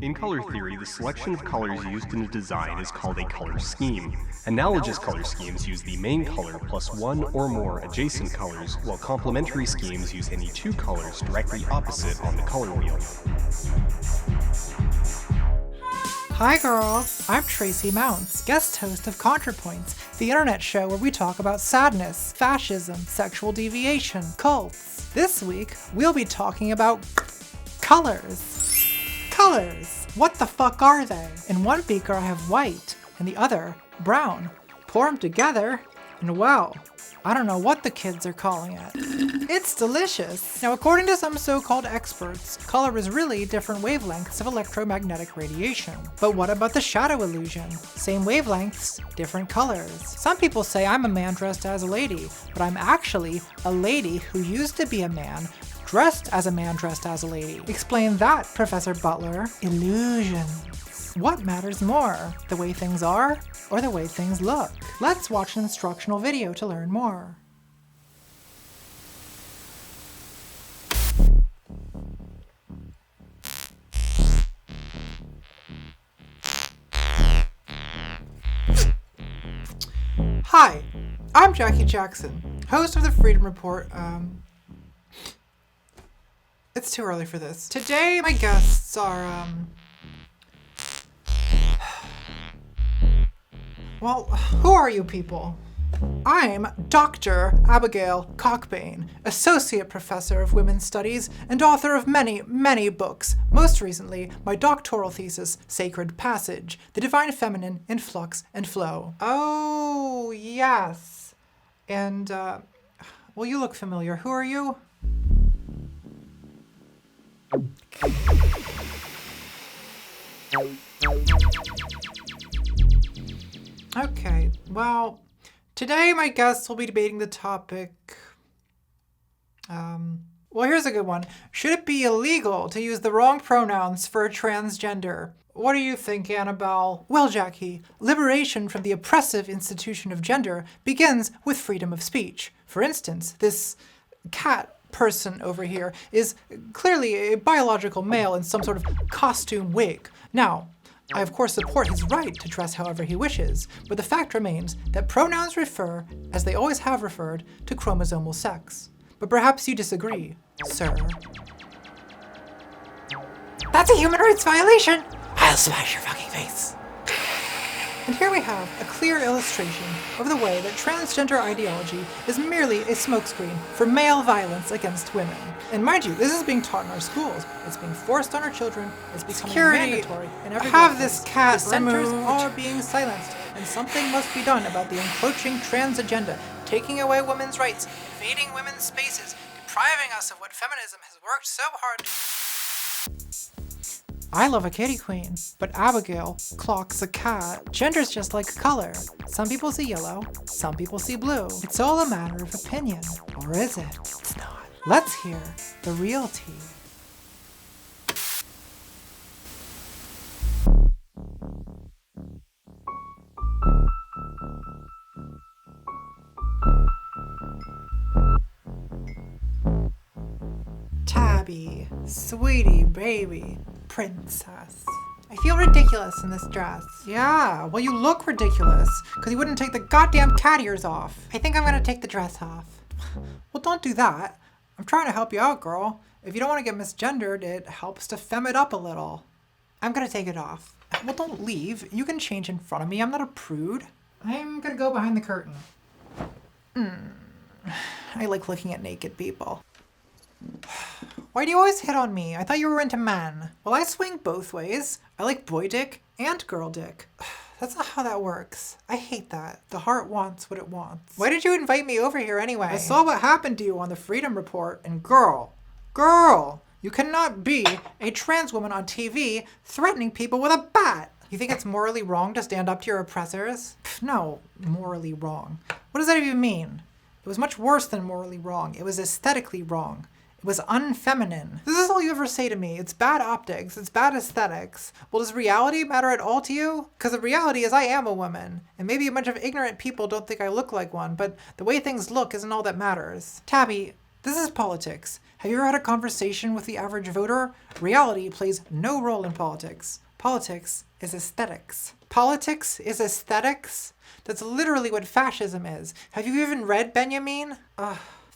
In color theory, the selection of colors used in a design is called a color scheme. Analogous color schemes use the main color plus one or more adjacent colors, while complementary schemes use any two colors directly opposite on the color wheel. Hi girl, I'm Tracy Mounts, guest host of ContraPoints, the internet show where we talk about sadness, fascism, sexual deviation, cults. This week, we'll be talking about colors. Colors! What the fuck are they? In one beaker I have white, and the other brown. Pour them together, and wow, I don't know what the kids are calling it. It's delicious. Now, according to some so-called experts, color is really different wavelengths of electromagnetic radiation. But what about the shadow illusion? Same wavelengths, different colors. Some people say I'm a man dressed as a lady, but I'm actually a lady who used to be a man dressed as a man dressed as a lady. Explain that, Professor Butler. Illusions. What matters more, the way things are or the way things look? Let's watch an instructional video to learn more. Hi, I'm Jackie Jackson, host of the Freedom Report. It's too early for this. Today, my guests are, well, who are you people? I'm Dr. Abigail Cockbane, Associate Professor of Women's Studies and author of many, many books. Most recently, my doctoral thesis, Sacred Passage, The Divine Feminine in Flux and Flow. Oh, yes. And, well, you look familiar. Who are you? Okay, well, today my guests will be debating the topic, well, here's a good one. Should it be illegal to use the wrong pronouns for a transgender? What do you think, Annabelle? Well, Jackie, liberation from the oppressive institution of gender begins with freedom of speech. For instance, this cat person over here is clearly a biological male in some sort of costume wig. Now, I of course support his right to dress however he wishes, but the fact remains that pronouns refer, as they always have referred, to chromosomal sex. But perhaps you disagree, sir. That's a human rights violation! I'll smash your fucking face. And here we have a clear illustration of the way that transgender ideology is merely a smokescreen for male violence against women. And mind you, this is being taught in our schools. It's being forced on our children. It's becoming mandatory in every have this cat dissenters are being silenced, and something must be done about the encroaching trans agenda, taking away women's rights, invading women's spaces, depriving us of what feminism has worked so hard to. I love a kitty queen, but Abigail clocks a cat. Gender's just like color. Some people see yellow, some people see blue. It's all a matter of opinion. Or is it? It's not. Let's hear the real tea. Tabby, sweetie, baby, princess. I feel ridiculous in this dress. Yeah, well, you look ridiculous because you wouldn't take the goddamn cat ears off. I think I'm gonna take the dress off. Well, don't do that. I'm trying to help you out, girl. If you don't want to get misgendered, it helps to femme it up a little. I'm gonna take it off. Well, don't leave. You can change in front of me. I'm not a prude. I'm gonna go behind the curtain. I like looking at naked people. Why do you always hit on me? I thought you were into men. Well, I swing both ways. I like boy dick and girl dick. That's not how that works. I hate that. The heart wants what it wants. Why did you invite me over here anyway? I saw what happened to you on the Freedom Report, and girl, you cannot be a trans woman on TV threatening people with a bat. You think it's morally wrong to stand up to your oppressors? No, morally wrong. What does that even mean? It was much worse than morally wrong. It was aesthetically wrong. It was unfeminine. This is all you ever say to me. It's bad optics. It's bad aesthetics. Well, does reality matter at all to you? Because the reality is I am a woman. And maybe a bunch of ignorant people don't think I look like one, but the way things look isn't all that matters. Tabby, This is politics. Have you ever had a conversation with the average voter? Reality plays no role in politics. Politics is aesthetics. Politics is aesthetics? That's literally what fascism is. Have you even read Benjamin?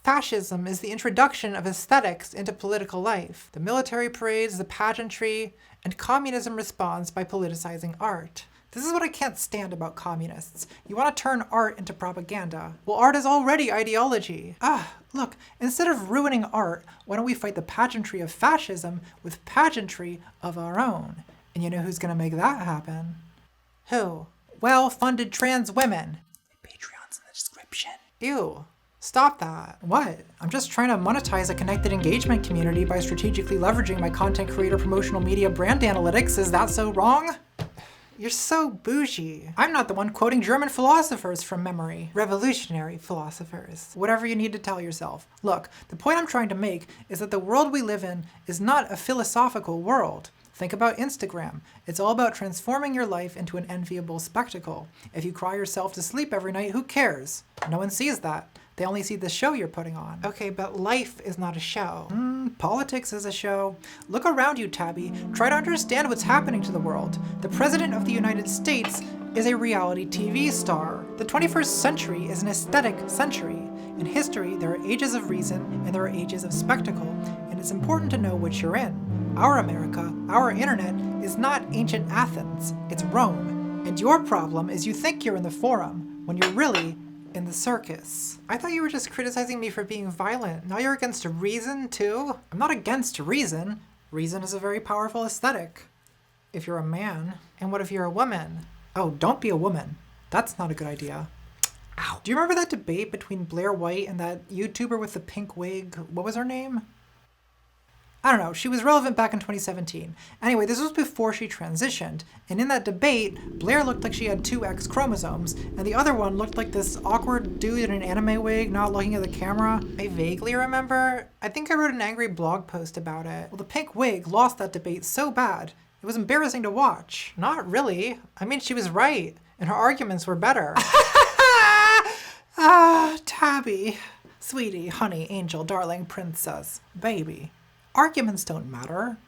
Fascism is the introduction of aesthetics into political life. The military parades, the pageantry, and communism responds by politicizing art. This is what I can't stand about communists. You want to turn art into propaganda. Well, art is already ideology. Look, instead of ruining art, why don't we fight the pageantry of fascism with pageantry of our own? And you know who's gonna make that happen? Who? Well-funded trans women. Patreon's in the description. Ew. Stop that. What? I'm just trying to monetize a connected engagement community by strategically leveraging my content creator promotional media brand analytics. Is that so wrong? You're so bougie. I'm not the one quoting German philosophers from memory. Revolutionary philosophers. Whatever you need to tell yourself. Look, the point I'm trying to make is that the world we live in is not a philosophical world. Think about Instagram. It's all about transforming your life into an enviable spectacle. If you cry yourself to sleep every night, who cares? No one sees that. They only see the show you're putting on. Okay, but life is not a show. Politics is a show. Look around you, Tabby. Try to understand what's happening to the world. The President of the United States is a reality TV star. The 21st century is an aesthetic century. In history, there are ages of reason and there are ages of spectacle, and it's important to know which you're in. Our America, our internet, is not ancient Athens, it's Rome. And your problem is you think you're in the forum, when you're really in the circus. I thought you were just criticizing me for being violent. Now you're against reason, too? I'm not against reason. Reason is a very powerful aesthetic. If you're a man. And what if you're a woman? Oh, don't be a woman. That's not a good idea. Ow. Do you remember that debate between Blair White and that YouTuber with the pink wig? What was her name? I don't know, she was relevant back in 2017. Anyway, this was before she transitioned, and in that debate, Blair looked like she had 2 X chromosomes, and the other one looked like this awkward dude in an anime wig not looking at the camera. I vaguely remember. I think I wrote an angry blog post about it. Well, the pink wig lost that debate so bad, it was embarrassing to watch. Not really. I mean, she was right, and her arguments were better. Tabby. Sweetie, honey, angel, darling, princess, baby. Arguments don't matter.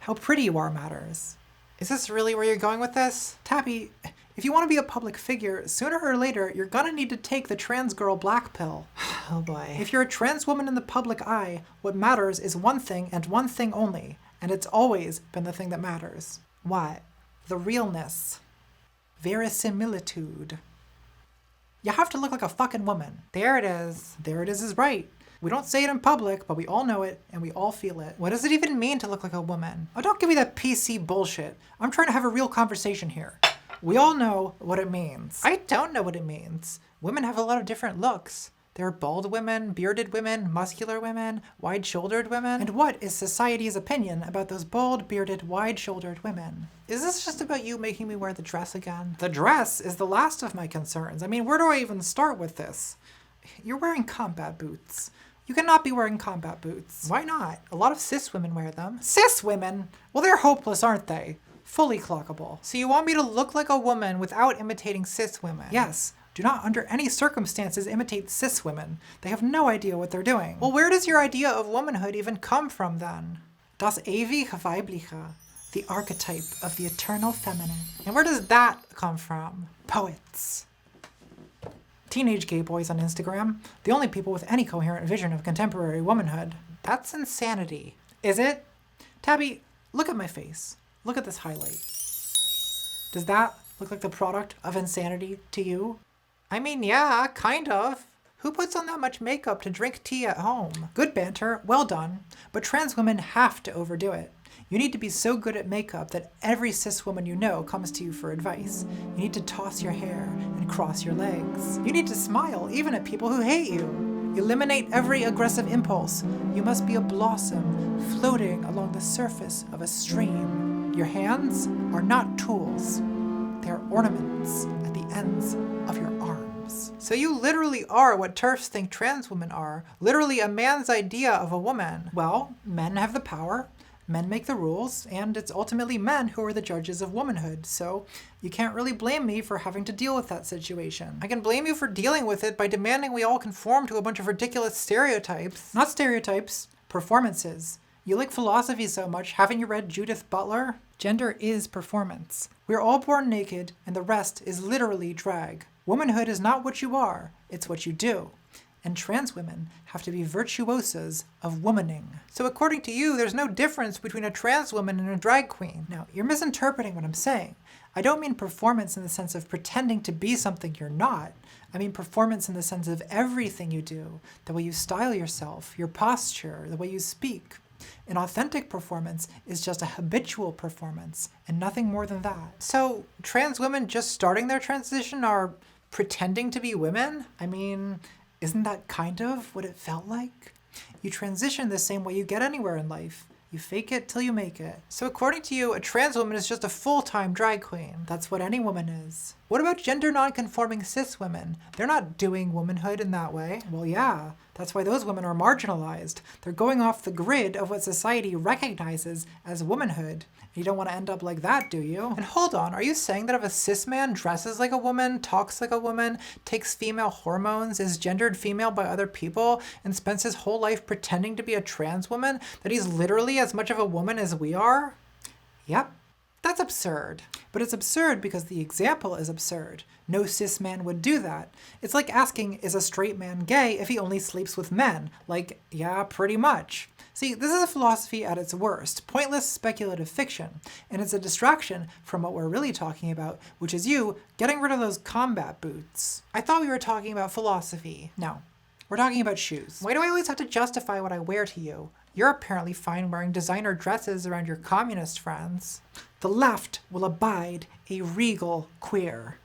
How pretty you are matters. Is this really where you're going with this? Tabby, if you want to be a public figure, sooner or later, you're gonna need to take the trans girl black pill. Oh boy. If you're a trans woman in the public eye, what matters is one thing and one thing only, and it's always been the thing that matters. What? The realness. Verisimilitude. You have to look like a fucking woman. There it is. There it is right. We don't say it in public, but we all know it, and we all feel it. What does it even mean to look like a woman? Oh, don't give me that PC bullshit. I'm trying to have a real conversation here. We all know what it means. I don't know what it means. Women have a lot of different looks. There are bald women, bearded women, muscular women, wide-shouldered women. And what is society's opinion about those bald, bearded, wide-shouldered women? Is this just about you making me wear the dress again? The dress is the last of my concerns. I mean, where do I even start with this? You're wearing combat boots. You cannot be wearing combat boots. Why not? A lot of cis women wear them. Cis women? Well, they're hopeless, aren't they? Fully clockable. So you want me to look like a woman without imitating cis women? Yes. Do not under any circumstances imitate cis women. They have no idea what they're doing. Well, where does your idea of womanhood even come from then? Das ewig Weibliche, the archetype of the eternal feminine. And where does that come from? Poets. Teenage gay boys on Instagram, the only people with any coherent vision of contemporary womanhood. That's insanity. Is it? Tabby, look at my face. Look at this highlight. Does that look like the product of insanity to you? I mean, yeah, kind of. Who puts on that much makeup to drink tea at home? Good banter, well done. But trans women have to overdo it. You need to be so good at makeup that every cis woman you know comes to you for advice. You need to toss your hair and cross your legs. You need to smile even at people who hate you. Eliminate every aggressive impulse. You must be a blossom floating along the surface of a stream. Your hands are not tools. They are ornaments at the ends of your arms. So you literally are what TERFs think trans women are. Literally a man's idea of a woman. Well, men have the power. Men make the rules, and it's ultimately men who are the judges of womanhood, so you can't really blame me for having to deal with that situation. I can blame you for dealing with it by demanding we all conform to a bunch of ridiculous stereotypes. Not stereotypes, performances. You like philosophy so much, haven't you read Judith Butler? Gender is performance. We're all born naked, and the rest is literally drag. Womanhood is not what you are, it's what you do. And trans women have to be virtuosas of womaning. So according to you, there's no difference between a trans woman and a drag queen. Now, you're misinterpreting what I'm saying. I don't mean performance in the sense of pretending to be something you're not. I mean performance in the sense of everything you do, the way you style yourself, your posture, the way you speak. An authentic performance is just a habitual performance, and nothing more than that. So, trans women just starting their transition are pretending to be women? I mean, isn't that kind of what it felt like? You transition the same way you get anywhere in life. You fake it till you make it. So according to you, a trans woman is just a full-time drag queen. That's what any woman is. What about gender non-conforming cis women? They're not doing womanhood in that way. Well, yeah, that's why those women are marginalized. They're going off the grid of what society recognizes as womanhood. You don't want to end up like that, do you? And hold on, are you saying that if a cis man dresses like a woman, talks like a woman, takes female hormones, is gendered female by other people, and spends his whole life pretending to be a trans woman, that he's literally as much of a woman as we are? Yep. That's absurd. But it's absurd because the example is absurd. No cis man would do that. It's like asking, is a straight man gay if he only sleeps with men? Like, yeah, pretty much. See, this is a philosophy at its worst, pointless speculative fiction, and it's a distraction from what we're really talking about, which is you getting rid of those combat boots. I thought we were talking about philosophy. No, we're talking about shoes. Why do I always have to justify what I wear to you? You're apparently fine wearing designer dresses around your communist friends. The left will abide a regal queer.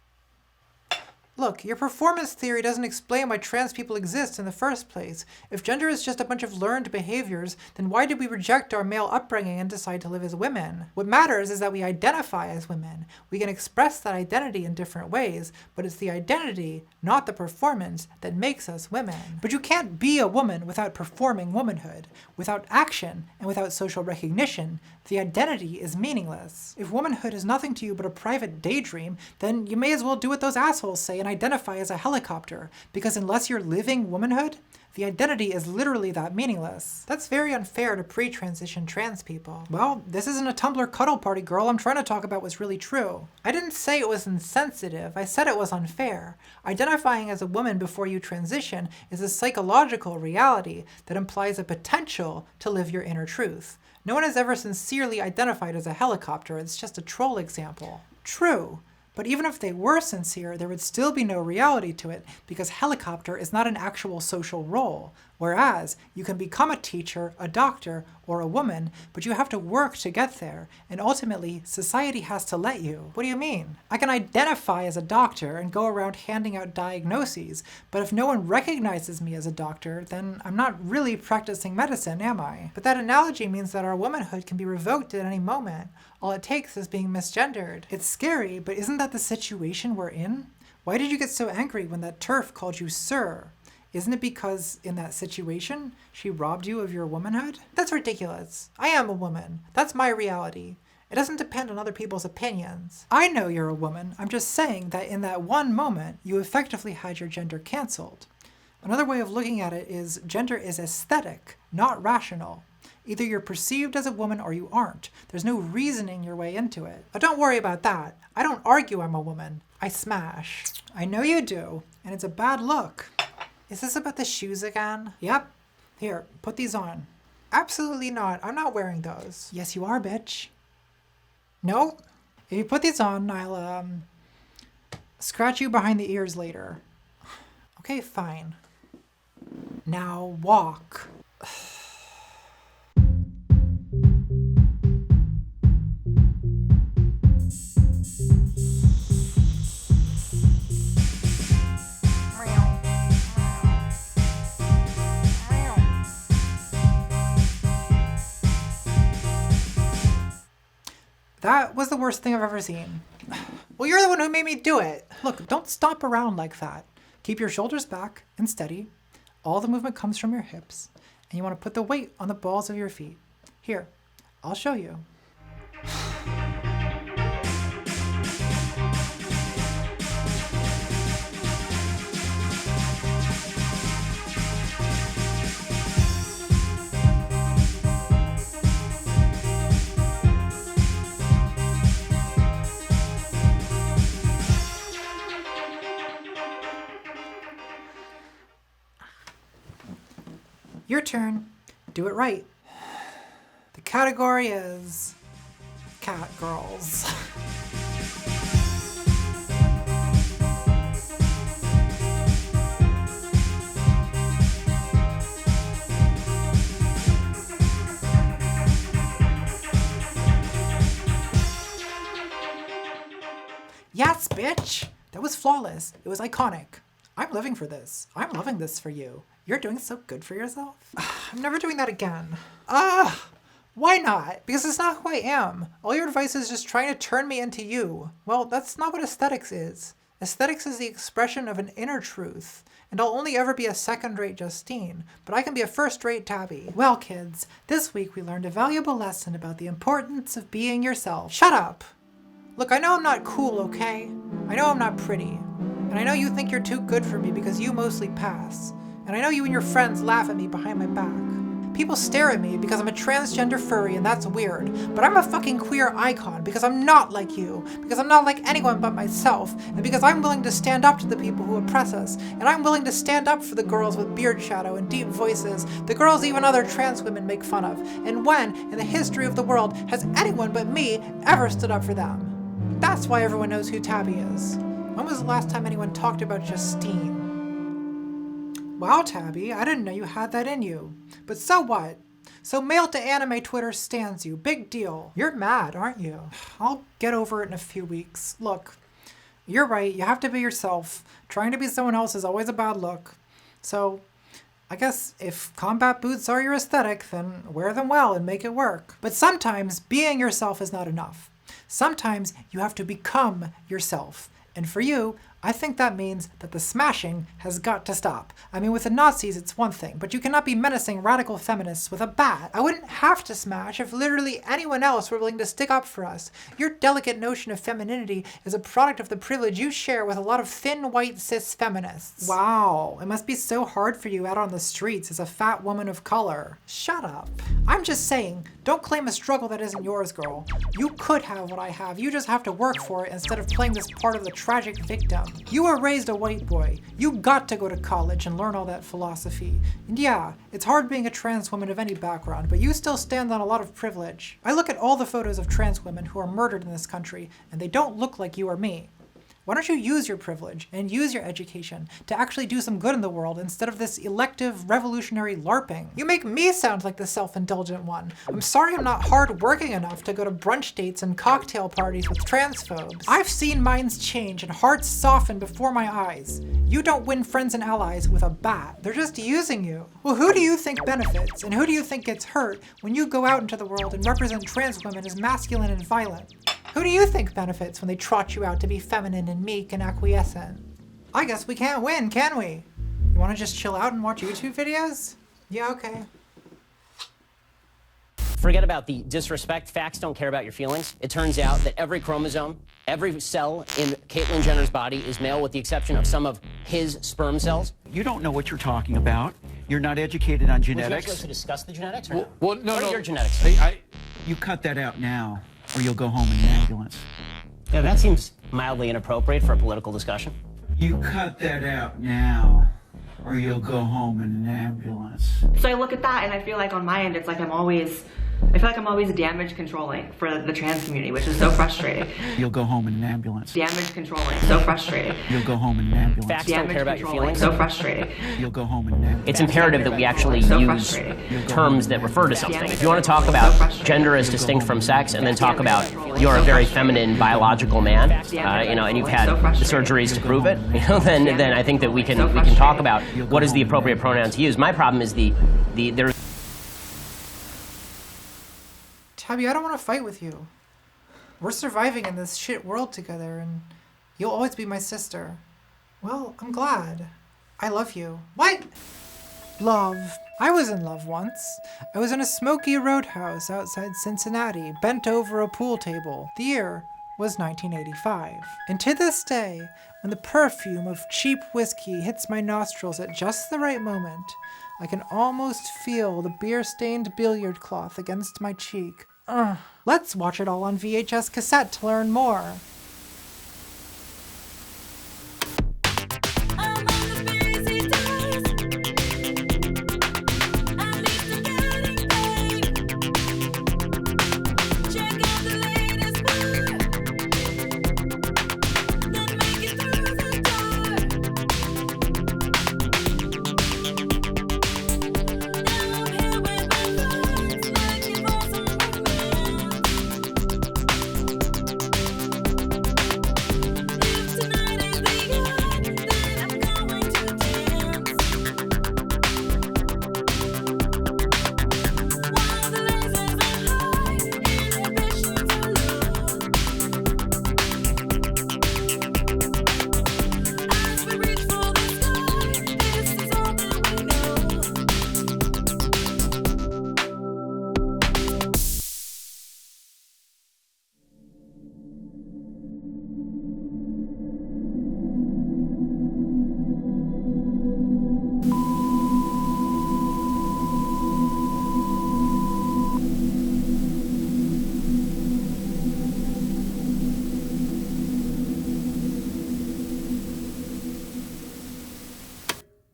Look, your performance theory doesn't explain why trans people exist in the first place. If gender is just a bunch of learned behaviors, then why did we reject our male upbringing and decide to live as women? What matters is that we identify as women. We can express that identity in different ways, but it's the identity, not the performance, that makes us women. But you can't be a woman without performing womanhood. Without action and without social recognition, the identity is meaningless. If womanhood is nothing to you but a private daydream, then you may as well do what those assholes say and identify as a helicopter, because unless you're living womanhood, the identity is literally that meaningless. That's very unfair to pre-transition trans people. Well, this isn't a Tumblr cuddle party, girl. I'm trying to talk about what's really true. I didn't say it was insensitive. I said it was unfair. Identifying as a woman before you transition is a psychological reality that implies a potential to live your inner truth. No one has ever sincerely identified as a helicopter. It's just a troll example. True. But even if they were sincere, there would still be no reality to it because helicopter is not an actual social role. Whereas you can become a teacher, a doctor, or a woman, but you have to work to get there, and ultimately society has to let you. What do you mean? I can identify as a doctor and go around handing out diagnoses, but if no one recognizes me as a doctor, then I'm not really practicing medicine, am I? But that analogy means that our womanhood can be revoked at any moment. All it takes is being misgendered. It's scary, but isn't that the situation we're in? Why did you get so angry when that TERF called you sir? Isn't it because in that situation, she robbed you of your womanhood? That's ridiculous. I am a woman. That's my reality. It doesn't depend on other people's opinions. I know you're a woman. I'm just saying that in that one moment, you effectively had your gender canceled. Another way of looking at it is gender is aesthetic, not rational. Either you're perceived as a woman or you aren't. There's no reasoning your way into it. But don't worry about that. I don't argue I'm a woman. I smash. I know you do, and it's a bad look. Is this about the shoes again? Yep. Here, put these on. Absolutely not. I'm not wearing those. Yes, you are, bitch. No? If you put these on, I'll, scratch you behind the ears later. Okay, fine. Now walk. That was the worst thing I've ever seen. Well, you're the one who made me do it. Look, don't stomp around like that. Keep your shoulders back and steady. All the movement comes from your hips. And you want to put the weight on the balls of your feet. Here, I'll show you. Your turn. Do it right. The category is cat girls. Yes, bitch! That was flawless. It was iconic. I'm living for this. I'm loving this for you. You're doing so good for yourself. I'm never doing that again. Why not? Because it's not who I am. All your advice is just trying to turn me into you. Well, that's not what aesthetics is. Aesthetics is the expression of an inner truth. And I'll only ever be a second-rate Justine, but I can be a first-rate Tabby. Well, kids, this week we learned a valuable lesson about the importance of being yourself. Shut up! Look, I know I'm not cool, okay? I know I'm not pretty. And I know you think you're too good for me because you mostly pass. And I know you and your friends laugh at me behind my back. People stare at me because I'm a transgender furry and that's weird, but I'm a fucking queer icon because I'm not like you, because I'm not like anyone but myself, and because I'm willing to stand up to the people who oppress us, and I'm willing to stand up for the girls with beard shadow and deep voices, the girls even other trans women make fun of, and when, in the history of the world, has anyone but me ever stood up for them? That's why everyone knows who Tabby is. When was the last time anyone talked about Justine? Wow, Tabby, I didn't know you had that in you. But so what? So male to anime Twitter stands you. Big deal. You're mad, aren't you? I'll get over it in a few weeks. Look, you're right. You have to be yourself. Trying to be someone else is always a bad look. So I guess if combat boots are your aesthetic, then wear them well and make it work. But sometimes being yourself is not enough. Sometimes you have to become yourself. And for you, I think that means that the smashing has got to stop. I mean, with the Nazis, it's one thing, but you cannot be menacing radical feminists with a bat. I wouldn't have to smash if literally anyone else were willing to stick up for us. Your delicate notion of femininity is a product of the privilege you share with a lot of thin, white, cis feminists. Wow, it must be so hard for you out on the streets as a fat woman of color. Shut up. I'm just saying, don't claim a struggle that isn't yours, girl. You could have what I have, you just have to work for it instead of playing this part of the tragic victim. You were raised a white boy. You got to go to college and learn all that philosophy. And yeah, it's hard being a trans woman of any background, but you still stand on a lot of privilege. I look at all the photos of trans women who are murdered in this country, and they don't look like you or me. Why don't you use your privilege and use your education to actually do some good in the world instead of this elective, revolutionary LARPing? You make me sound like the self-indulgent one. I'm sorry I'm not hard-working enough to go to brunch dates and cocktail parties with transphobes. I've seen minds change and hearts soften before my eyes. You don't win friends and allies with a bat. They're just using you. Well, who do you think benefits and who do you think gets hurt when you go out into the world and represent trans women as masculine and violent? Who do you think benefits when they trot you out to be feminine and meek and acquiescent? I guess we can't win, can we? You want to just chill out and watch YouTube videos? Yeah, okay. Forget about the disrespect. Facts don't care about your feelings. It turns out that every chromosome, every cell in Caitlyn Jenner's body is male with the exception of some of his sperm cells. You don't know what you're talking about. You're not educated on Would you genetics. like to discuss the genetics or Well, no? no, What are no. your genetics? You cut that out now, or you'll go home in an ambulance. Yeah, that seems mildly inappropriate for a political discussion. You cut that out now, or you'll go home in an ambulance. So I look at that and I feel like on my end, it's like I feel like I'm always damage controlling for the trans community, which is so frustrating. You'll go home in an ambulance. Damage controlling, so frustrating. You'll go home in an ambulance. Facts don't Damage care about your controlling, feelings. so frustrating. You'll go home in an ambulance. It's imperative that we actually So use frustrating. terms that refer to something. If you want to talk about gender as distinct from sex, and then talk about you're a very feminine biological man, and you've had the surgeries to prove it, then I think that we can talk about what is the appropriate pronoun to use. My problem is there's Tabby, I don't want to fight with you. We're surviving in this shit world together, and you'll always be my sister. Well, I'm glad. I love you. What? Love. I was in love once. I was in a smoky roadhouse outside Cincinnati, bent over a pool table. The year was 1985. And to this day, when the perfume of cheap whiskey hits my nostrils at just the right moment, I can almost feel the beer-stained billiard cloth against my cheek. Let's watch it all on VHS cassette to learn more.